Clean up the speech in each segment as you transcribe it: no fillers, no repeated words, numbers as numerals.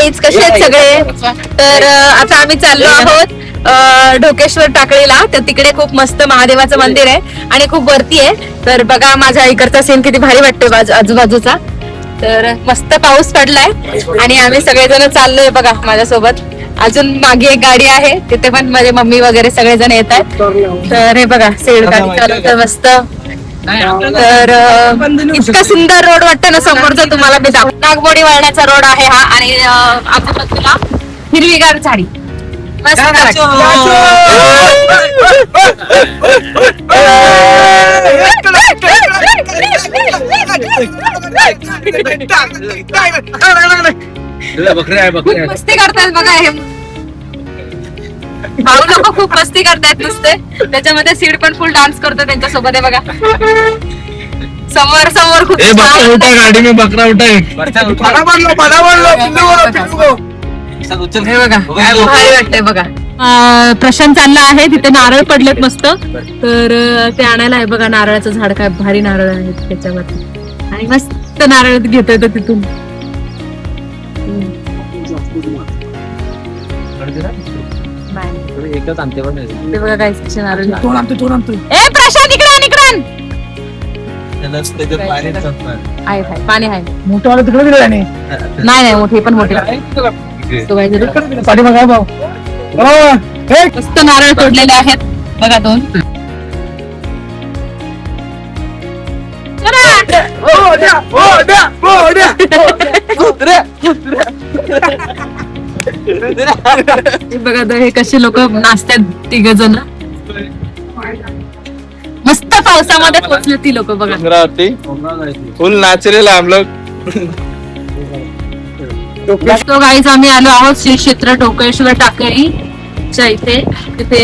Guys, कसे आहेत सगळे? तर आता आम्ही चाललो आहोत ढोकेश्वर टाकळीला. तर तिकडे खूप मस्त महादेवाचं मंदिर आहे आणि खूप वरती आहे. तर बघा माझ्या इकडचा सीन किती भारी वाटतोय आजूबाजूचा. तर मस्त पाऊस पडलाय आणि आम्ही सगळेजण चाललोय बघा माझ्यासोबत. अजून मागे एक गाडी आहे, तिथे पण माझे मम्मी वगैरे सगळेजण येत आहेत. तर हे बघा सेड गाडी चालवतोय मस्त. तर इतका सुंदर रोड वाटतं ना समोरचा तुम्हाला मी दाखव. नागमोडी वळणाचा रोड आहे हा आणि आजूबाजूला हिरवीगार झाडी मस्त मस्ती करतात बघा. हे भाऊ लोक खूप मस्ती करतायत नुसते. त्याच्यामध्ये सीड पण फुल डान्स करतो त्यांच्यासोबत आहे बघा. समोर समोर खूप गाडी में बकरा उठाय. हे बघा काय भारी वाटतंय बघा. प्रशांत चालला आहे, तिथे नारळ पडलेत मस्त. तर ते आणायला आहे बघा. नारळाचं झाड काय भारी नारळ आहेत त्याच्यामध्ये आणि मस्त नारळ घेतोय तो तिथून. एकच आणते पण ते बघा काय नारळ. ए प्रशांत इकडे आण, इकडे आण. आहे पाणी आहे. मोठं वाला तिकडे दिलं नाही. नाही मोठे पण मोठे भाऊ मस्त नारळ तोडलेले आहेत बघा दोन. बघा हे कसे लोक नाचतात तिघ जण. मस्त पावसामध्ये पोहोचले ती लोक बघा. फुल नाचलेला हम लोग. तो गाईज आम्ही आलो आहोत श्री क्षेत्र ढोकेश्वर टाकळीच्या इथे. तिथे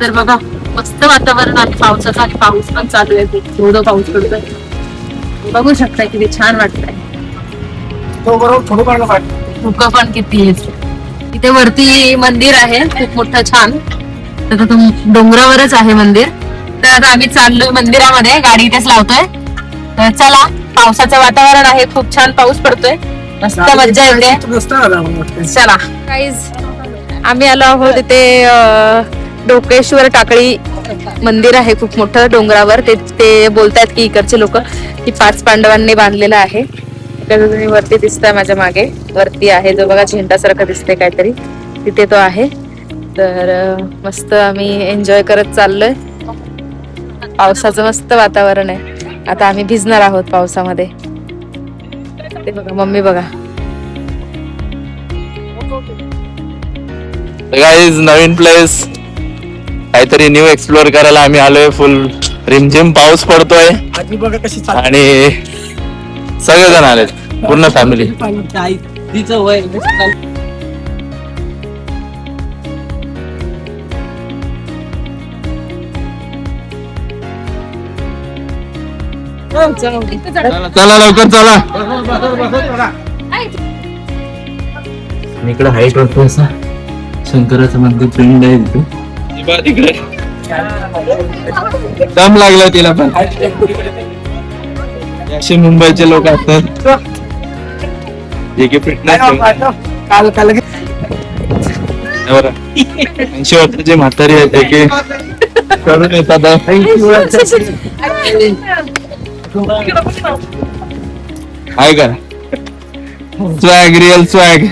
तर बघा मस्त वातावरण आहे पावसाचं आणि पाऊस पण चालू आहे. थोडं पाऊस पडतोय, बघू शकता किती छान वाटतंय. धुकं पण किती आहे. इथे वरती मंदिर आहे खूप मोठं छान. तर डोंगरावरच आहे मंदिर. तर आता आम्ही चाललोय मंदिरामध्ये, गाडी इथेच लावतोय. तर चला, पावसाचं वातावरण आहे, खूप छान पाऊस पडतोय, मस्त मज्जा येते. चला गाईज, आम्ही आलो आहोत इथे ढोकेश्वर टाकळी मंदिर आहे खूप मोठं डोंगरावर. ते बोलतायत की इकडचे लोक की 5 पांडवांनी बांधलेलं आहे. तुम्ही वरती दिसताय माझ्या मागे, वरती आहे जो बघा झेंडासारखं दिसतंय काहीतरी, तिथे तो आहे. तर मस्त आम्ही एन्जॉय करत चाललोय. पावसाचं मस्त वातावरण आहे. आता आम्ही भिजणार आहोत पावसामध्ये. ते बघा मम्मी बघा. गाईज, नवीन प्लेस, काहीतरी न्यू एक्सप्लोर करायला आम्ही आलोय. फुल रिमझिम पाऊस पडतोय आणि सगळेजण आलेत, पूर्ण फॅमिली. चला लवकर चला. इकडे हाईट वरती असा शंकराचं मंदिर पिंड आहे तिकडे. दम लागला तिला पण. असे मुंबईचे लोक असतात जे की फिटनेस 80 वर्षाचे म्हातारी आहे ते की करून येतात. आहे का स्वॅग, रिअल स्वॅग.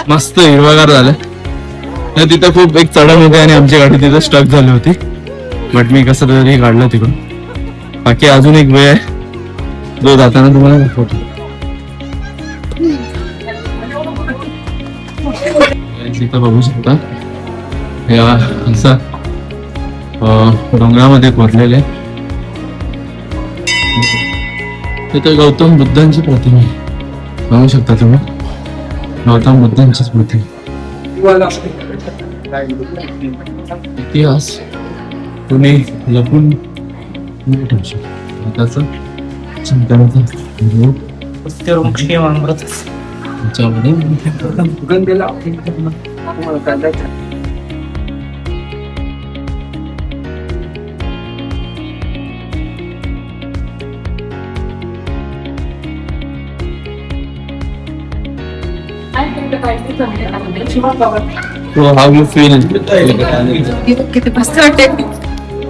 मस्त हिरवागार झालं. तिथं खूप एक चढण होती आणि आमची गाडी तिथं स्टक झाली होती, बट मी कसं तरी काढलं तिकडून. बाकी अजून एक वेळ आहे जो जाताना तुम्हाला दाखवतो. तिथं बघू शकता या असं डोंगरामध्ये कोरलेले. तिथे गौतम बुद्धांची प्रतिमा आहे, बघू शकता तुम्ही. गौतम बुद्धांचीच प्रतिमा. इतिहास कुणी लपून नाही ठेवू शकत. त्याच्यामध्ये So how you feel? किती मस्त वाटते.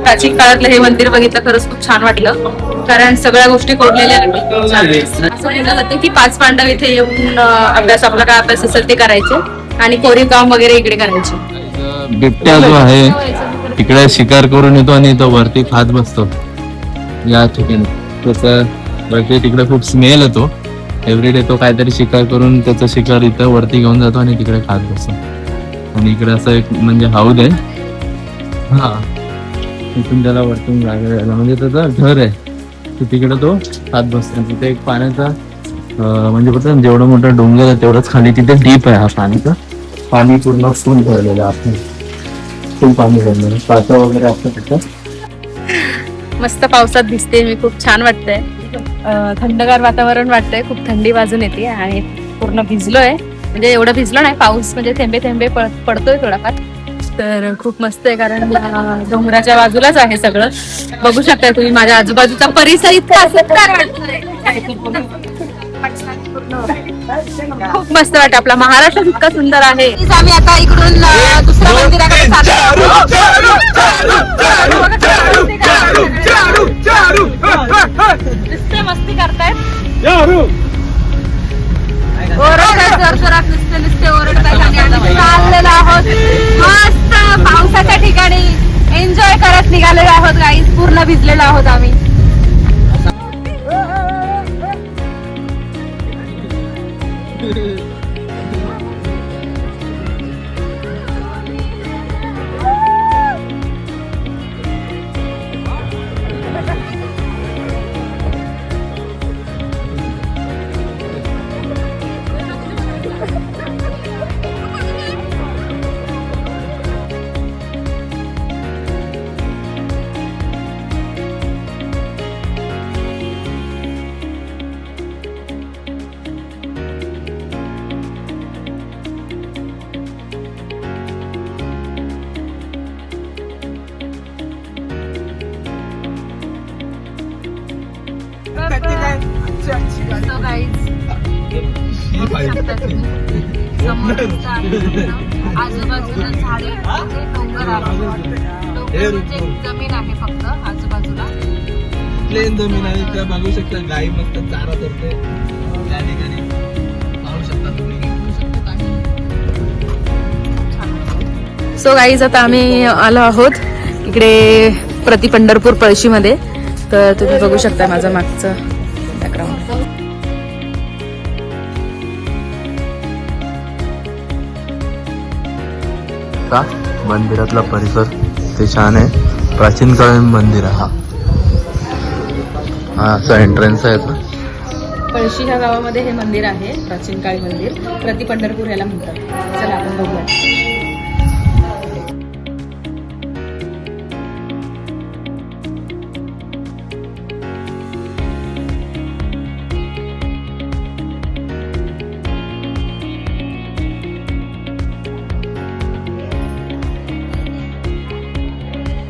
प्राचीन काळातलं हे मंदिर बघितलं खरंच खूप छान वाटलं, कारण सगळ्या गोष्टी कोरलेल्या आहेत. असं म्हणलं जातं की 5 पांडव इथे येऊन अभ्यास, आपला काय अभ्यास असेल ते करायचे आणि कोरीव काम वगैरे इकडे करायचे. बिबट्या जो आहे तिकडे शिकार करून येतो आणि तो वरती खात बसतो या ठिकाणी. तसं वरती तिकडे खूप स्मेल येतो. एव्हरीडे तो काहीतरी शिकार करून त्याचा शिकार इथं वरती घेऊन जातो आणि तिकडे खात बसतो. आणि इकडे असं एक म्हणजे हौद आहे, हा तिथून त्याला वरतून जागा द्यायला, म्हणजे त्याचं घर आहे, तर तिकडे तो खात बसतो. तिथे एक पाण्याचा म्हणजे बघा जेवढं मोठं डोंगर आहे तेवढंच खाली तिथे डीप आहे. हा पाण्याचं पाणी पूर्ण फुल भरलेलं आहे, फुल पाणी भरलेलं, पाचा वगैरे असतं तिथं. मस्त पावसात दिसते मी, खूप छान वाटतंय. थंडगार वातावरण वाटतंय, खूप थंडी वाजून येते आणि पूर्ण भिजलोय. म्हणजे एवढं भिजलो नाही, पाऊस म्हणजे थेंबे थेंबे पडतोय थोडाफार. तर खूप मस्त आहे, कारण डोंगराच्या बाजूलाच आहे सगळं. बघू शकता तुम्ही माझ्या आजूबाजूचा परिसर इतका खूप मस्त वाटतं. आपला महाराष्ट्र इतका सुंदर आहे. आम्ही आता इकडून दुसऱ्या मंदिराकडे मस्ती करतायत, ओरडतायत जोरजोरात, नुसते ओरडतायत आणि आम्ही चाललेलो आहोत मस्त पावसाच्या ठिकाणी एन्जॉय करत निघालेलो आहोत गाईज. पूर्ण भिजलेलो आहोत आम्ही. So guys, आजूबाजूला झाडे, डोंगर आहे, डोंगराची जमीन आहे फक्त आजूबाजूला, प्लेन जमीन आहे. त्या बघू शकता गाई मस्त चारा करते त्या ठिकाणी, पाहू शकता तुम्ही. सो गाईज, आता आम्ही आलो आहोत इकडे प्रति पंढरपूर पळशीमध्ये. तर तुम्ही बघू शकता माझं मागचं बॅकग्राऊंड. मंदिरातला परिसर ते छान आहे. प्राचीन कालीन मंदिर आहे. हा असा एंट्रन्स आहे. पळशी ह्या गावामध्ये हे मंदिर आहे, प्राचीन काळी मंदिर. प्रति पंढरपूर याला म्हणतात. चला आपण बघूया.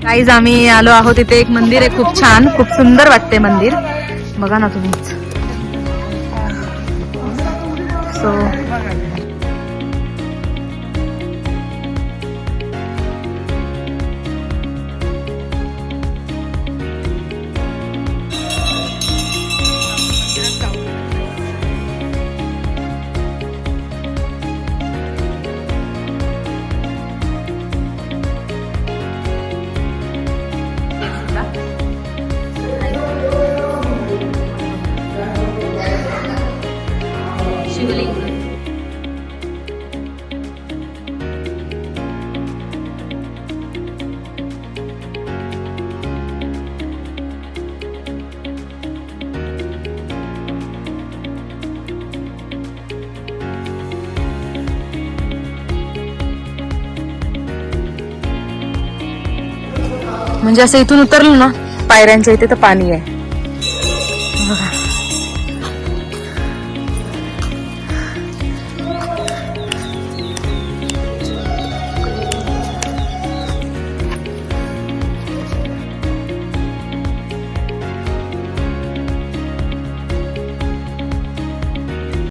गाईज, आम्ही आलो आहोत इथे. एक मंदिर आहे खूप छान, खूप सुंदर वाटते मंदिर. बघा ना तुम्हीच. सो शिवलिंग. म्हणजे असं इथून उतरलं ना पायऱ्यांच्या इथे तर पाणी आहे.